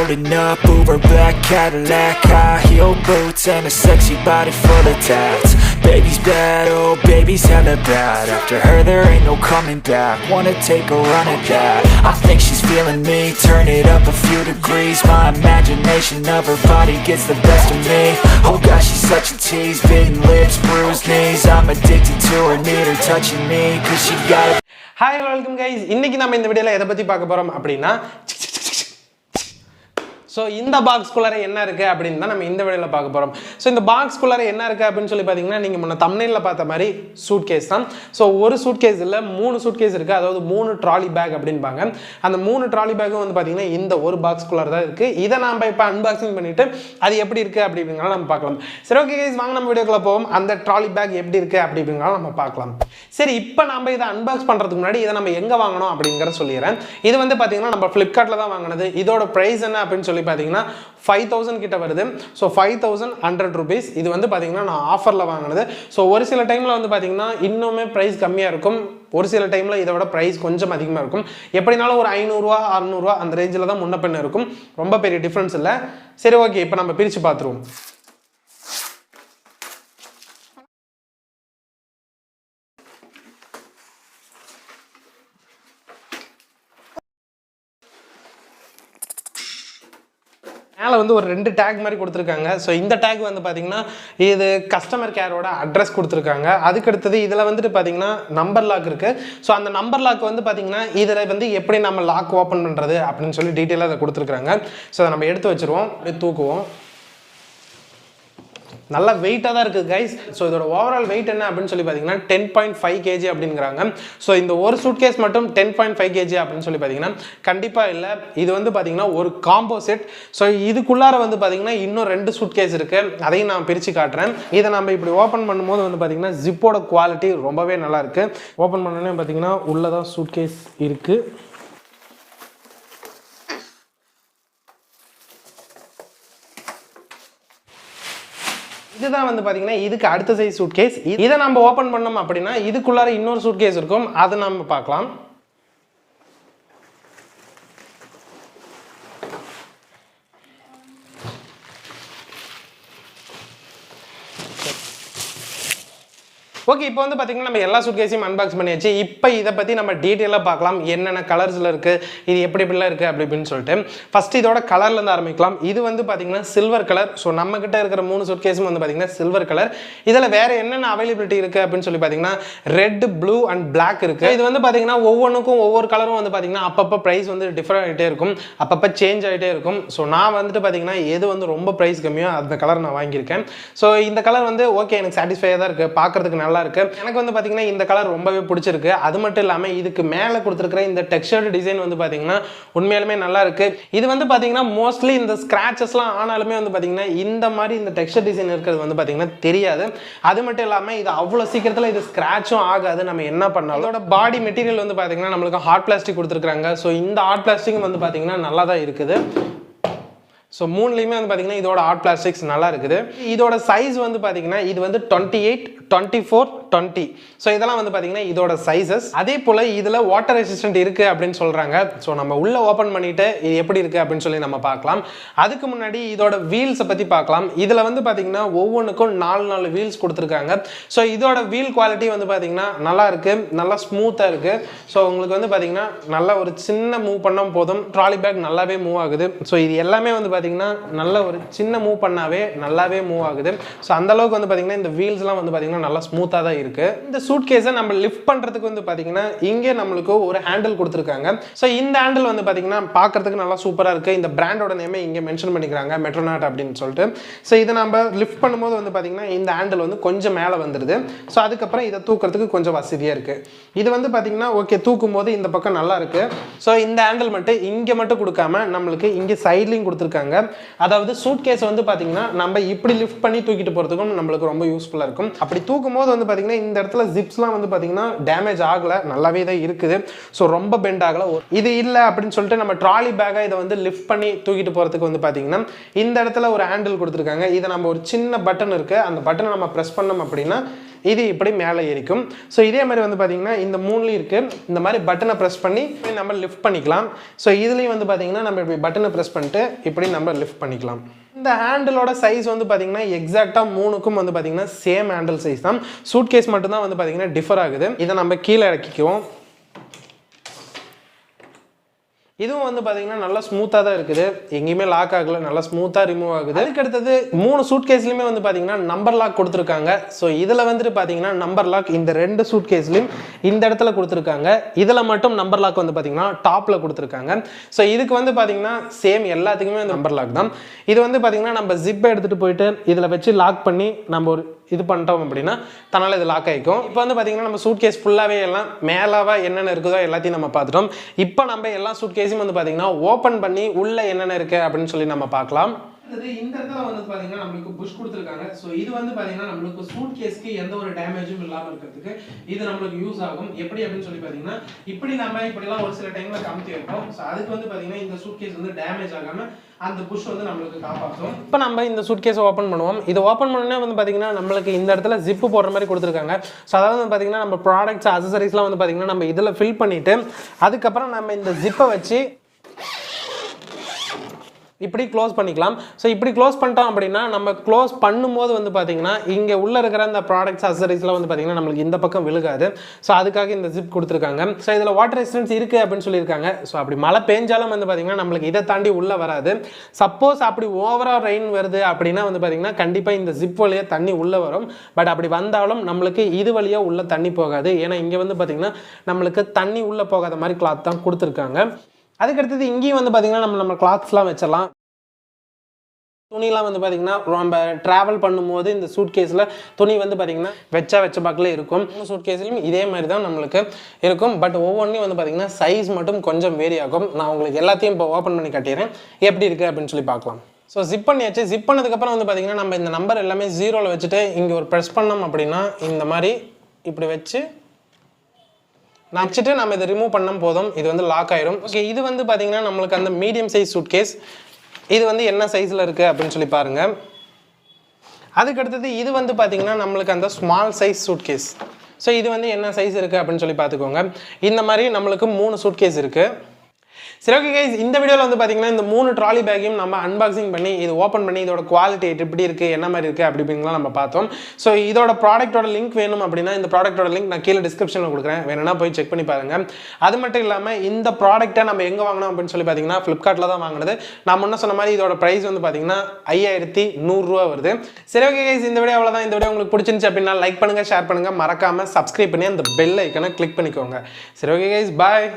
Pulling up, Uber black Cadillac, high heel boots and a sexy body full of tats. Baby's bad, oh baby's hella bad. After her there ain't no coming back. Wanna take a run at that. I think she's feeling me. Turn it up a few degrees. My imagination of her body gets the best of me. Oh gosh, she's such a tease. Bitten lips, bruised knees. I'm addicted to her, need her touching me, cause she got it. Hi, welcome guys. இன்னைக்கு நம்ம இந்த வீடியோல எதை பத்தி பார்க்க போறோம் அப்படினா So இந்த பாக்ஸ் குள்ளார என்ன இருக்கு அப்படினு தான் நம்ம இந்த வீடியோல பார்க்க போறோம். So இந்த பாக்ஸ் குள்ளார என்ன இருக்கு அப்படினு சொல்லி பாத்தீங்கன்னா நீங்க முன்ன தம்ப்நெயில்ல பார்த்த மாதிரி சூட்கேஸ் தான். So ஒரு சூட்கேஸ் இல்ல மூணு சூட்கேஸ் இருக்கு. அதாவது மூணு ட்ராலி பேக் அப்படின்பாங்க. அந்த மூணு ட்ராலி பேக்கும் வந்து பாத்தீங்கன்னா இந்த ஒரு பாக்ஸ் குள்ளார தான் இருக்கு. இத நாம இப்ப அன்பாக்சிங் பண்ணிட்டு அது எப்படி இருக்கு அப்படிங்கறத நம்ம பார்க்கலாம். சரி ஓகே गाइस வாங்க நம்ம வீடியோக்குள்ள போவோம். அந்த ட்ராலி பேக் எப்படி இருக்கு அப்படிங்கறத நம்ம பார்க்கலாம். சரி இப்போ நாம இத அன்பாக்ஸ் பண்றதுக்கு முன்னாடி இத நம்ம எங்க வாங்கணும் அப்படிங்கறத சொல்லிறேன். இது வந்து பாத்தீங்கன்னா நம்ம Flipkartல தான் வாங்குனது. இதோட பிரைஸ் என்ன அப்படினு சொல்லி பாத்தீங்கன்னா 5000 கிட்ட வருது. So 5100 rupees. இது வந்து பாத்தீங்கன்னா நான் ஆஃபர்ல வாங்குனது. சோ ஒரு சில டைம்ல வந்து பாத்தீங்கன்னா இன்னுமே பிரைஸ் கம்மியா இருக்கும். ஒரு சில டைம்ல இதோட பிரைஸ் கொஞ்சம் அதிகமா இருக்கும். எப்படினாலும் ஒரு 500 ரூபாய் 600 ரூபாய் அந்த ரேஞ்சில தான் முன்ன பின்ன இருக்கும். ரொம்ப பெரிய டிஃபரன்ஸ் இல்ல. சரி ஓகே இப்போ நம்ம பிரிச்சு பாத்துருவோம். மேல வந்து ஒரு ரெண்டு டாக் மாதிரி கொடுத்திருக்காங்க. சோ இந்த டாக் வந்து பாத்தீங்கன்னா இது கஸ்டமர் கேரோட அட்ரஸ் கொடுத்திருக்காங்க. அதுக்கு அடுத்து இதுல வந்துட்டு பாத்தீங்கன்னா நம்பர் லாக் இருக்கு. சோ அந்த நம்பர் லாக் வந்து பாத்தீங்கன்னா இதுல வந்து எப்படி நம்ம லாக் ஓபன் பண்றது அப்படினு சொல்லி டீடைலா அத கொடுத்திருக்காங்க. சோ அத நம்ம எடுத்து வச்சிருவோம். அப்படியே தூக்குவோம். நல்ல வெயிட்டா தான் இருக்கு गाइस. சோ இதோட ஓவரால் வெயிட் என்ன அப்படினு சொல்லி பாத்தீங்கன்னா 10.5 kg அப்படிங்கறாங்க. சோ இந்த ஒரு சூட்கேஸ் மட்டும் 10.5 kg அப்படினு சொல்லி பாத்தீங்கன்னா கண்டிப்பா இல்ல. இது வந்து பாத்தீங்கன்னா ஒரு காம்போ செட். சோ இதுக்குள்ளார வந்து பாத்தீங்கன்னா இன்னும் ரெண்டு சூட்கேஸ் இருக்கு. அதையும் நான் பிரிச்சு காட்றேன். இத நாம இப்படி ஓபன் பண்ணும்போது வந்து பாத்தீங்கன்னா ஜிப்போட குவாலிட்டி ரொம்பவே நல்லா இருக்கு. ஓபன் பண்ணனே பாத்தீங்கன்னா உள்ள தான் சூட்கேஸ் இருக்கு. இதுதான் வந்து பாத்தீங்கன்னா இதுக்கு அடுத்த சைஸ் சூட்கேஸ். இத நம்ம ஓபன் பண்ணோம் அப்படினா இதுக்குள்ளார இன்னொரு சூட்கேஸ் இருக்கும். அத நாம பார்க்கலாம். ஓகே இப்போ வந்து பாத்தீங்கன்னா நம்ம எல்லா சூட்கேஸையும் அன்பாக்ஸ் பண்ணியாச்சு. இப்போ இத பத்தி நம்ம டீடைலா பார்க்கலாம். என்னென்ன கலர்ஸ்ல இருக்கு, இது எப்படி எப்படிலாம் இருக்கு அப்படினு சொல்லிட்டு ஃபர்ஸ்ட் இதோட கலர்ல இருந்து ஆரம்பிக்கலாம். இது வந்து பாத்தீங்கன்னா சில்வர் கலர். சோ நம்ம கிட்ட இருக்கிற மூணு சூட்கேஸும் வந்து பாத்தீங்கன்னா சில்வர் கலர். இதல வேற என்னென்ன அவேலபிலிட்டி இருக்கு அப்படினு சொல்லி பாத்தீங்கன்னா ரெட், ப்ளூ அண்ட் Black இருக்கு. இது வந்து பாத்தீங்கன்னா ஒவ்வொண்ணுக்கும் ஒவ்வொரு கலரும் வந்து பாத்தீங்கன்னா அப்பப்ப பிரைஸ் வந்து டிஃபரண்ட் ஆயிட்டே இருக்கும். அப்பப்ப சேஞ்ச் ஆயிட்டே இருக்கும். சோ நான் வந்துட்டு பாத்தீங்கன்னா எது வந்து ரொம்ப பிரைஸ் கம்மியோ அந்த கலர் நான் வாங்கியிருக்கேன். சோ இந்த கலர் வந்து ஓகே எனக்கு சாட்டிஸ்ஃபையா தான் இருக்கு. பார்க்கிறதுக்கு நல்லா இருக்கு. எனக்கு வந்து பாத்தீங்கன்னா இந்த கலர் ரொம்பவே பிடிச்சிருக்கு. அது மட்டும் இல்லாம இதுக்கு மேல கொடுத்திருக்கிற இந்த டெக்ஸ்சர்ட் டிசைன் வந்து பாத்தீங்கன்னா உண்மையாலுமே நல்லா இருக்கு. இது வந்து பாத்தீங்கன்னா மோஸ்ட்லி இந்த ஸ்கிராச்சஸ்லாம் ஆனாலுமே வந்து பாத்தீங்கன்னா இந்த மாதிரி இந்த டெக்ஸ்சர் டிசைன் இருக்கிறது வந்து பாத்தீங்கன்னா தெரியாது. அது மட்டும் இல்லாம இது அவ்வளவு சீக்கிரத்துல இது ஸ்கிராச்சும் ஆகாது. நம்ம என்ன பண்ணாலும் இதோட பாடி மெட்டீரியல் வந்து பாத்தீங்கன்னா நமக்கு ஹார்ட் பிளாஸ்டிக் கொடுத்திருக்காங்க. சோ இந்த ஹார்ட் பிளாஸ்டிக் வந்து பாத்தீங்கன்னா நல்லா தான் இருக்குது. சோ மூணுலயுமே வந்து பாத்தீங்கன்னா இதோட ஹார்ட் பிளாஸ்டிக்ஸ் நல்லா இருக்குது. இதோட சைஸ் வந்து பாத்தீங்கன்னா இது வந்து 28, 24, 20. சோ இதெல்லாம் வந்து பாத்தீங்கன்னா இதோட சைஸஸ். அதே போல இதுல வாட்டர் ரெசிஸ்டன்ட் இருக்கு அப்படினு சொல்றாங்க. சோ நம்ம உள்ள ஓபன் பண்ணிட்டு இது எப்படி இருக்கு அப்படினு சொல்லி நம்ம பார்க்கலாம். அதுக்கு முன்னாடி இதோட வீல்ஸ் பத்தி பார்க்கலாம். இதுல வந்து பாத்தீங்கன்னா ஒவ்வொண்ணுக்கும் 4 வீல்ஸ் கொடுத்திருக்காங்க. சோ இதோட வீல் குவாலிட்டி வந்து பாத்தீங்கன்னா நல்லா இருக்கு. நல்லா ஸ்மூத்தா இருக்கு. சோ உங்களுக்கு வந்து பாத்தீங்கன்னா நல்ல ஒரு சின்ன மூவ் பண்ணா போதும் ட்ராலி பேக் நல்லாவே மூவ் ஆகுது. சோ இது எல்லாமே வந்து பாத்தீங்கன்னா நல்ல ஒரு சின்ன மூவ் பண்ணாவே நல்லாவே மூவ் ஆகுது. சோ அந்த அளவுக்கு வந்து பாத்தீங்கன்னா இந்த வீல்ஸ்லாம் வந்து பாத்தீங்கன்னா நல்லா ஸ்மூத்தா தான் இருக்கு. இந்த சூட்கேஸை நம்ம லிஃப்ட் பண்றதுக்கு வந்து பாத்தீங்கன்னா இங்கே நமக்கு ஒரு ஹேண்டில் கொடுத்திருக்காங்க. சோ இந்த ஹேண்டில் வந்து பாத்தீங்கன்னா பார்க்கிறதுக்கு நல்லா சூப்பரா இருக்கு. இந்த பிராண்டோட நேமை இங்கே மென்ஷன் பண்ணிக்கிறாங்க மெட்ரோனாட் அப்படின்னு சொல்லிட்டு. சோ இதை நம்ம லிஃப்ட் பண்ணும்போது வந்து பாத்தீங்கன்னா இந்த ஹேண்டில் வந்து கொஞ்சம் மேலே வந்துருது. சோ அதுக்கப்புறம் இதை தூக்கிறதுக்கு கொஞ்சம் வசதியா இருக்கு. இது வந்து பாத்தீங்கன்னா ஓகே தூக்கும் போது இந்த பக்கம் நல்லா இருக்கு. சோ இந்த ஹேண்டில் மட்டும் இங்க மட்டும் கொடுக்காம நம்மளுக்கு இங்க சைட்லயும் கொடுத்திருக்காங்க. அதாவது சூட்கேஸ் வந்து பாத்தீங்கன்னா நம்ம இப்படி லிஃப்ட் பண்ணி தூக்கிட்டு போறதுக்கும் நம்மளுக்கு ரொம்ப யூஸ்ஃபுல்லா இருக்கும். அப்படி தூக்கும் போது வந்து பாத்தீங்கன்னா இந்த இடத்துல ஜிப்ஸ்லாம் வந்து பாத்தீங்கன்னா டேமேஜ் ஆகல, நல்லாவே தான் இருக்குது. சோ ரொம்ப பெண்ட் ஆகல. இது இல்ல அப்படின்னு சொல்லிட்டு நம்ம ட்ராலி பேக்கை இதை வந்து லிஃப்ட் பண்ணி தூக்கிட்டு போறதுக்கு வந்து பாத்தீங்கன்னா இந்த இடத்துல ஒரு ஹேண்டில் கொடுத்திருக்காங்க. இதை நம்ம ஒரு சின்ன பட்டன் இருக்கு. அந்த பட்டனை நம்ம பிரஸ் பண்ணோம் அப்படின்னா இது இப்படி மேலே ஏறிக்கும். ஸோ இதே மாதிரி வந்து பார்த்தீங்கன்னா இந்த மூணுலையும் இருக்குது. இந்த மாதிரி பட்டனை ப்ரெஸ் பண்ணி நம்ம லிஃப்ட் பண்ணிக்கலாம். ஸோ இதுலேயும் வந்து பார்த்தீங்கன்னா நம்ம இப்படி பட்டனை ப்ரெஸ் பண்ணிட்டு இப்படி நம்ம லிஃப்ட் பண்ணிக்கலாம். இந்த ஹேண்டிலோட சைஸ் வந்து பார்த்தீங்கன்னா எக்ஸாக்டாக மூணுக்கும் வந்து பார்த்தீங்கன்னா சேம் ஹேண்டில் சைஸ் தான். சூட்கேஸ் மட்டும்தான் வந்து பார்த்தீங்கன்னா டிஃபர் ஆகுது. இதை நம்ம கீழே இறக்கிக்குவோம். இதுவும் வந்து பார்த்தீங்கன்னா நல்லா ஸ்மூத்தாக தான் இருக்குது, எங்கேயுமே லாக் ஆகலை, நல்லா ஸ்மூத்தாக ரிமூவ் ஆகுது. அதுக்கு அடுத்தது 3 சூட்கேஸ்லையுமே வந்து பார்த்தீங்கன்னா நம்பர் லாக் கொடுத்துருக்காங்க. ஸோ இதில் வந்துட்டு பார்த்தீங்கன்னா நம்பர் லாக் இந்த 2 சூட்கேஸ்லையும் இந்த இடத்துல கொடுத்துருக்காங்க. இதில் மட்டும் நம்பர் லாக் வந்து பார்த்தீங்கன்னா டாப்பில் கொடுத்துருக்காங்க. ஸோ இதுக்கு வந்து பார்த்தீங்கன்னா சேம் எல்லாத்துக்குமே நம்பர் லாக் தான். இது வந்து பார்த்தீங்கன்னா நம்ம ஜிப்பை எடுத்துகிட்டு போயிட்டு இதில் வச்சு லாக் பண்ணி நம்ம ஒரு இது பண்ணிட்டோம் அப்படின்னா தன்னால் இது லாக் ஆகிக்கும். இப்போ வந்து பார்த்தீங்கன்னா நம்ம சூட்கேஸ் ஃபுல்லாகவே எல்லாம் மேலாவா என்னென்ன இருக்குதோ எல்லாத்தையும் நம்ம பார்த்துட்டோம். இப்போ நம்ம எல்லா சூட்கேஸும் வந்து பார்த்தீங்கன்னா ஓப்பன் பண்ணி உள்ளே என்னென்ன இருக்குது அப்படின்னு சொல்லி நம்ம பார்க்கலாம். இந்த இடத்துல வந்து பார்த்தீங்கன்னா நம்மளுக்கு புஷ் கொடுத்துருக்காங்க. ஸோ இது வந்து பார்த்தீங்கன்னா நம்மளுக்கு சூட்கேஸ்க்கு எந்த ஒரு டேமேஜும் இல்லாமல் இருக்கிறதுக்கு இது நம்மளுக்கு யூஸ் ஆகும். எப்படி அப்படின்னு சொல்லி பார்த்தீங்கன்னா இப்படி நம்ம இப்படிலாம் ஒரு சில டைமில் கமுத்தி வைப்போம். ஸோ அதுக்கு வந்து பார்த்தீங்கன்னா இந்த சூட்கேஸ் வந்து டேமேஜ் ஆகாமல் அந்த புஷ் வந்து நம்மளுக்கு காப்பாற்றும். இப்போ நம்ம இந்த சூட்கேஸை ஓப்பன் பண்ணுவோம். இது ஓப்பன் பண்ணோன்னே வந்து பார்த்தீங்கன்னா நம்மளுக்கு இந்த இடத்துல ஜிப்பு போடுற மாதிரி கொடுத்துருக்காங்க. ஸோ அதாவது வந்து பார்த்தீங்கன்னா நம்ம ப்ராடக்ட்ஸ் அசசரிஸ்லாம் வந்து பார்த்தீங்கன்னா நம்ம இதில் ஃபில் பண்ணிவிட்டு அதுக்கப்புறம் நம்ம இந்த ஜிப்பை வச்சு இப்படி க்ளோஸ் பண்ணிக்கலாம். ஸோ இப்படி க்ளோஸ் பண்ணிட்டோம் அப்படின்னா நம்ம க்ளோஸ் பண்ணும்போது வந்து பார்த்தீங்கன்னா இங்கே உள்ளே இருக்கிற அந்த ப்ராடக்ட்ஸ் அசசரிஸ்லாம் வந்து பார்த்தீங்கன்னா நம்மளுக்கு இந்த பக்கம் விழுகாது. ஸோ அதுக்காக இந்த ஜிப் கொடுத்துருக்காங்க. ஸோ இதில் வாட்டர் ரெசிஸ்டன்ஸ் இருக்குது அப்படின்னு சொல்லியிருக்காங்க. ஸோ அப்படி மழை பெஞ்சாலும் வந்து பார்த்தீங்கன்னா நம்மளுக்கு இதை தாண்டி உள்ளே வராது. சப்போஸ் அப்படி ஓவராக ரெயின் வருது அப்படின்னா வந்து பார்த்தீங்கன்னா கண்டிப்பாக இந்த ஜிப் வழியாக தண்ணி உள்ளே வரும். பட் அப்படி வந்தாலும் நம்மளுக்கு இது வழியாக உள்ளே தண்ணி போகாது. ஏன்னா இங்கே வந்து பார்த்தீங்கன்னா நம்மளுக்கு தண்ணி உள்ளே போகாத மாதிரி கிளாத் தான் கொடுத்துருக்காங்க. அதுக்கடுத்தது இங்கேயும் வந்து பார்த்தீங்கன்னா நம்ம கிளாத்ஸ்லாம் வச்சிடலாம். துணிலாம் வந்து பார்த்தீங்கன்னா நம்ம ட்ராவல் பண்ணும்போது இந்த சூட்கேஸில் துணி வந்து பார்த்தீங்கன்னா வச்ச பாக்கில் இருக்கும். சூட்கேஸ்லையும் இதே மாதிரி தான் நம்மளுக்கு இருக்கும். பட் ஒவ்வொன்றையும் வந்து பார்த்தீங்கன்னா சைஸ் மட்டும் கொஞ்சம் வேரி ஆகும். நான் உங்களுக்கு எல்லாத்தையும் இப்போ ஓப்பன் பண்ணி காட்டிடுறேன் எப்படி இருக்குது அப்படின்னு சொல்லி பார்க்கலாம். ஸோ ஜிப் பண்ணியாச்சு. ஜிப் பண்ணதுக்கப்புறம் வந்து பார்த்தீங்கன்னா நம்ம இந்த நம்பர் எல்லாமே 0ல் வச்சுட்டு இங்கே ஒரு ப்ரெஸ் பண்ணோம் அப்படின்னா இந்த மாதிரி இப்படி வச்சு வச்சுட்டு நம்ம இதை ரிமூவ் பண்ணால் போதும், இது வந்து லாக் ஆயிடும். ஓகே, இது வந்து பார்த்தீங்கன்னா நம்மளுக்கு அந்த மீடியம் சைஸ் சூட்கேஸ். இது வந்து என்ன சைஸில் இருக்குது அப்படின்னு சொல்லி பாருங்கள். அதுக்கடுத்தது இது வந்து பார்த்தீங்கன்னா நம்மளுக்கு அந்த ஸ்மால் சைஸ் சூட்கேஸ். ஸோ இது வந்து என்ன சைஸ் இருக்குது அப்படின்னு சொல்லி பார்த்துக்கோங்க. இந்த மாதிரி நம்மளுக்கு 3 சூட்கேஸ் இருக்குது. சரி, ஓகே கைஸ், இந்த வீடியோவில் வந்து பார்த்தீங்கன்னா இந்த 3 ட்ராலி பேக்கையும் நம்ம அன்பாக்சிங் பண்ணி இது ஓப்பன் பண்ணி இதோட குவாலிட்டி எப்படி இருக்குது, என்ன மாதிரி இருக்குது அப்படிங்கலாம் நம்ம பார்த்தோம். ஸோ இதோட ப்ராடக்ட்டோட லிங்க் வேணும் அப்படின்னா இந்த ப்ராடக்ட்டோட லிங்க் நான் கீழே டிஸ்கிரிப்ஷனில் கொடுக்குறேன், வேணும்னா போய் செக் பண்ணி பாருங்கள். அது மட்டும் இல்லாமல் இந்த ப்ராடக்ட்டை நம்ம எங்கே வாங்கினோம் அப்படின்னு சொல்லி பார்த்தீங்கன்னா ஃப்ளிப்கார்ட்டில் தான் வாங்கினது. நான் முன்ன சொன்ன மாதிரி இதோட ப்ரைஸ் வந்து பார்த்தீங்கன்னா 5100 ரூபா வருது. சரி, ஓகே கைஸ், இந்த வீடியோ அவ்வளோதான். இந்த வீடியோ உங்களுக்கு பிடிச்சிருந்துச்சு அப்படின்னா லைக் பண்ணுங்கள், ஷேர் பண்ணுங்கள், மறக்காமல் சப்ஸ்கிரைப் பண்ணி அந்த பெல் ஐக்கனை கிளிக் பண்ணிக்கோங்க. சரி, ஓகே கைஸ், பாய்.